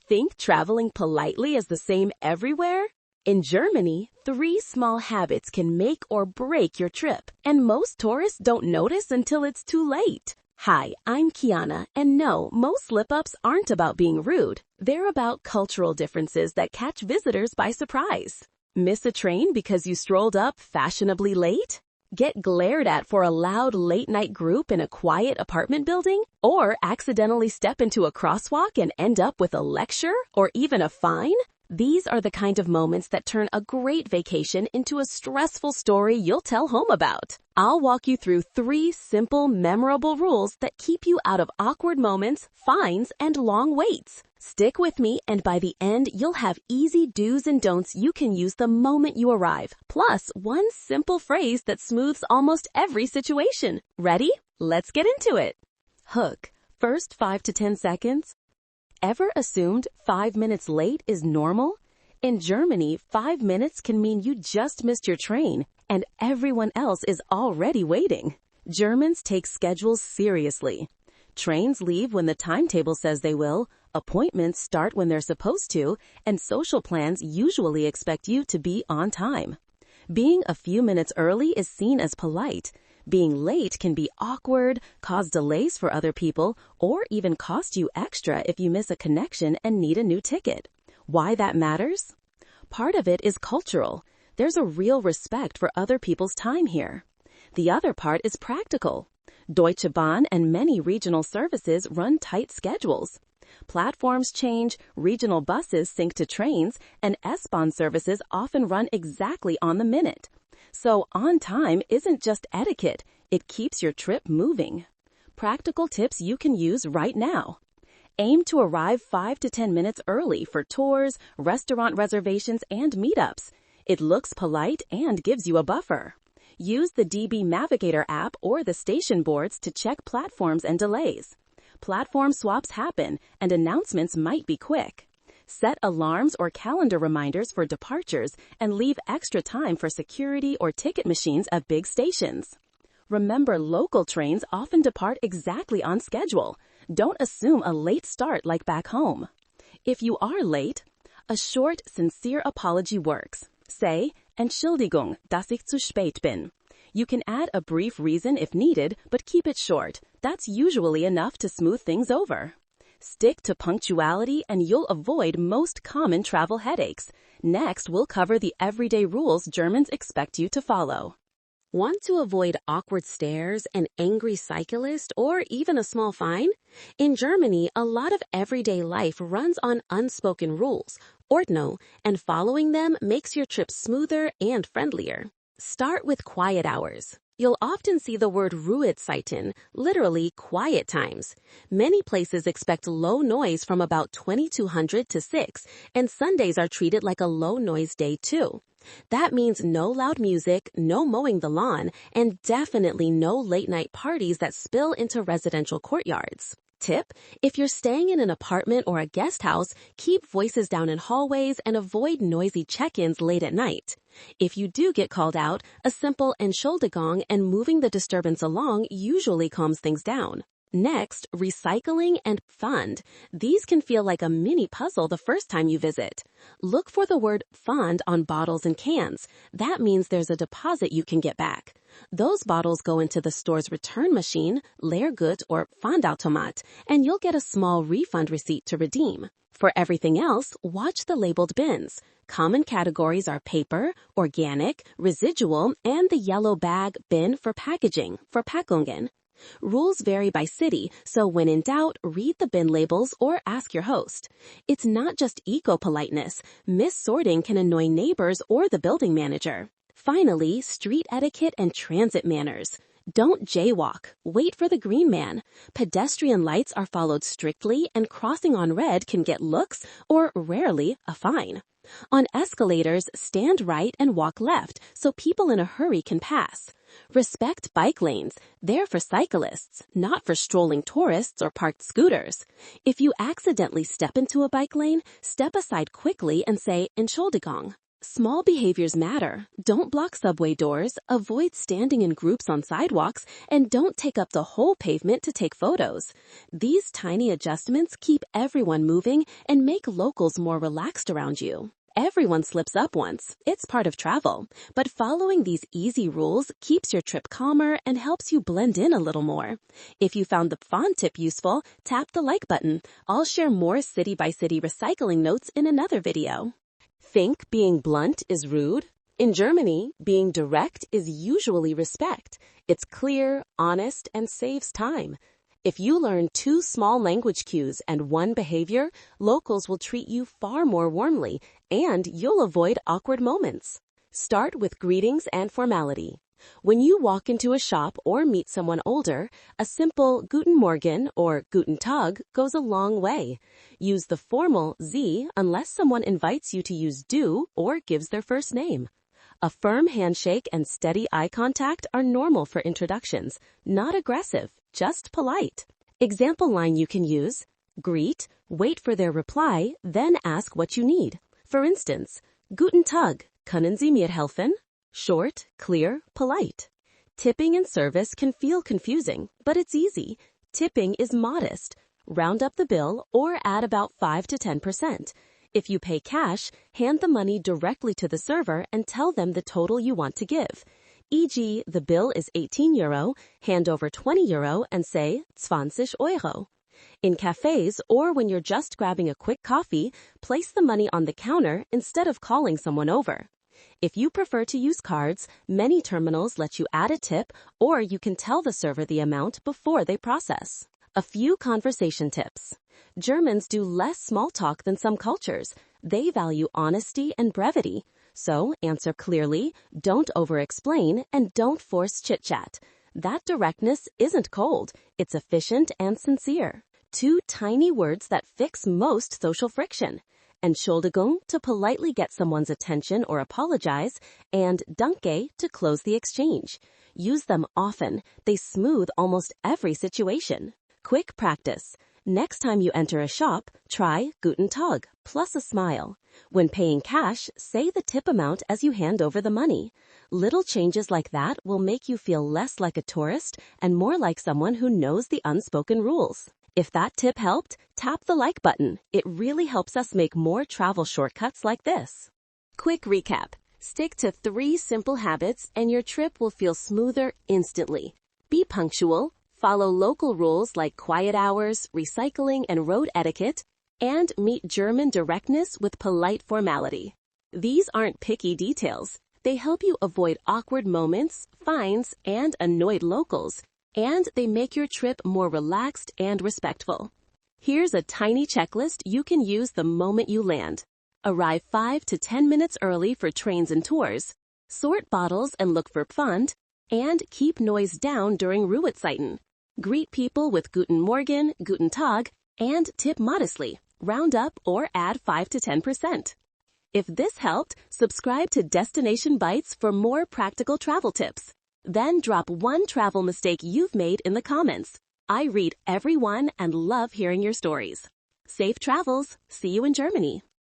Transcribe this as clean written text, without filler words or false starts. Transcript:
Think traveling politely is the same everywhere? In Germany, 3 small habits can make or break your trip, and most tourists don't notice until it's too late. Hi, I'm Kiana, and no, most slip-ups aren't about being rude. They're about cultural differences that catch visitors by surprise. Miss a train because you strolled up fashionably late? Get glared at for a loud late-night group in a quiet apartment building? Or accidentally step into a crosswalk and end up with a lecture or even a fine? These are the kind of moments that turn a great vacation into a stressful story you'll tell home about. I'll walk you through 3 simple, memorable rules that keep you out of awkward moments, fines, and long waits. Stick with me, and by the end, you'll have easy do's and don'ts you can use the moment you arrive, plus one simple phrase that smooths almost every situation. Ready? Let's get into it. Hook. First 5 to 10 seconds. Ever assumed 5 minutes late is normal? In Germany, 5 minutes can mean you just missed your train, and everyone else is already waiting. Germans take schedules seriously. Trains leave when the timetable says they will, appointments start when they're supposed to, and social plans usually expect you to be on time. Being a few minutes early is seen as polite. Being late can be awkward, cause delays for other people, or even cost you extra if you miss a connection and need a new ticket. Why that matters? Part of it is cultural. There's a real respect for other people's time here. The other part is practical. Deutsche Bahn and many regional services run tight schedules. Platforms change, regional buses sync to trains, and S-Bahn services often run exactly on the minute. So on time isn't just etiquette, it keeps your trip moving. Practical tips you can use right now. Aim to arrive 5 to 10 minutes early for tours, restaurant reservations, and meetups. It looks polite and gives you a buffer. Use the DB Navigator app or the station boards to check platforms and delays. Platform swaps happen, and announcements might be quick. Set alarms or calendar reminders for departures and leave extra time for security or ticket machines at big stations. Remember, local trains often depart exactly on schedule. Don't assume a late start like back home. If you are late, a short, sincere apology works. Say, Entschuldigung, dass ich zu spät bin. You can add a brief reason if needed, but keep it short. That's usually enough to smooth things over. Stick to punctuality and you'll avoid most common travel headaches. Next, we'll cover the everyday rules Germans expect you to follow. Want to avoid awkward stares, an angry cyclist, or even a small fine? In Germany, a lot of everyday life runs on unspoken rules, Ordnung, and following them makes your trip smoother and friendlier. Start with quiet hours. You'll often see the word Ruhezeiten, literally quiet times. Many places expect low noise from about 2200 to 6, and Sundays are treated like a low noise day too. That means no loud music, no mowing the lawn, and definitely no late night parties that spill into residential courtyards. Tip: if you're staying in an apartment or a guest house, keep voices down in hallways and avoid noisy check-ins late at night. If you do get called out, a simple Entschuldigung and moving the disturbance along usually calms things down. Next, recycling and Pfand. These can feel like a mini puzzle the first time you visit. Look for the word Pfand on bottles and cans. That means there's a deposit you can get back. Those bottles go into the store's return machine, Leergut or Pfandautomat, and you'll get a small refund receipt to redeem. For everything else, watch the labeled bins. Common categories are paper, organic, residual, and the yellow bag bin for packaging, for Packungen. Rules vary by city, so when in doubt, read the bin labels or ask your host. It's not just eco-politeness. Mis-sorting can annoy neighbors or the building manager. Finally, street etiquette and transit manners. Don't jaywalk. Wait for the green man. Pedestrian lights are followed strictly, and crossing on red can get looks or, rarely, a fine. On escalators, stand right and walk left so people in a hurry can pass. Respect bike lanes. They're for cyclists, not for strolling tourists or parked scooters. If you accidentally step into a bike lane, step aside quickly and say Entschuldigung. Small behaviors matter. Don't block subway doors, avoid standing in groups on sidewalks, and don't take up the whole pavement to take photos. These tiny adjustments keep everyone moving and make locals more relaxed around you. Everyone slips up once. It's part of travel. But following these easy rules keeps your trip calmer and helps you blend in a little more. If you found the Pfand tip useful, tap the like button. I'll share more city-by-city recycling notes in another video. Think being blunt is rude? In Germany, being direct is usually respect. It's clear, honest, and saves time. If you learn 2 small language cues and 1 behavior, locals will treat you far more warmly, and you'll avoid awkward moments. Start with greetings and formality. When you walk into a shop or meet someone older, a simple Guten Morgen or Guten Tag goes a long way. Use the formal Sie unless someone invites you to use du or gives their first name. A firm handshake and steady eye contact are normal for introductions, not aggressive, just polite. Example line you can use: greet, wait for their reply, then ask what you need. For instance, Guten Tag, können Sie mir helfen? Short, clear, polite. Tipping in service can feel confusing, but it's easy. Tipping is modest. Round up the bill or add about 5 to 10%. If you pay cash, hand the money directly to the server and tell them the total you want to give. E.g., the bill is €18, hand over €20 and say 20 €. In cafes or when you're just grabbing a quick coffee, place the money on the counter instead of calling someone over. If you prefer to use cards, many terminals let you add a tip, or you can tell the server the amount before they process. A few conversation tips. Germans do less small talk than some cultures. They value honesty and brevity. So answer clearly, don't over-explain, and don't force chit-chat. That directness isn't cold. It's efficient and sincere. 2 tiny words that fix most social friction. Entschuldigung to politely get someone's attention or apologize, and Danke to close the exchange. Use them often. They smooth almost every situation. Quick practice. Next time you enter a shop, try Guten Tag plus a smile. When paying cash, say the tip amount as you hand over the money. Little changes like that will make you feel less like a tourist and more like someone who knows the unspoken rules. If that tip helped, tap the like button. It really helps us make more travel shortcuts like this. Quick recap. Stick to 3 simple habits and your trip will feel smoother instantly. Be punctual, follow local rules like quiet hours, recycling, and road etiquette, and meet German directness with polite formality. These aren't picky details. They help you avoid awkward moments, fines, and annoyed locals, and they make your trip more relaxed and respectful. Here's a tiny checklist you can use the moment you land. Arrive 5 to 10 minutes early for trains and tours. Sort bottles and look for Pfand, and keep noise down during Ruhezeiten. Greet people with Guten Morgen, Guten Tag, and tip modestly. Round up or add 5 to 10%. If this helped, subscribe to Destination Bites for more practical travel tips. Then drop 1 travel mistake you've made in the comments. I read every one and love hearing your stories. Safe travels. See you in Germany.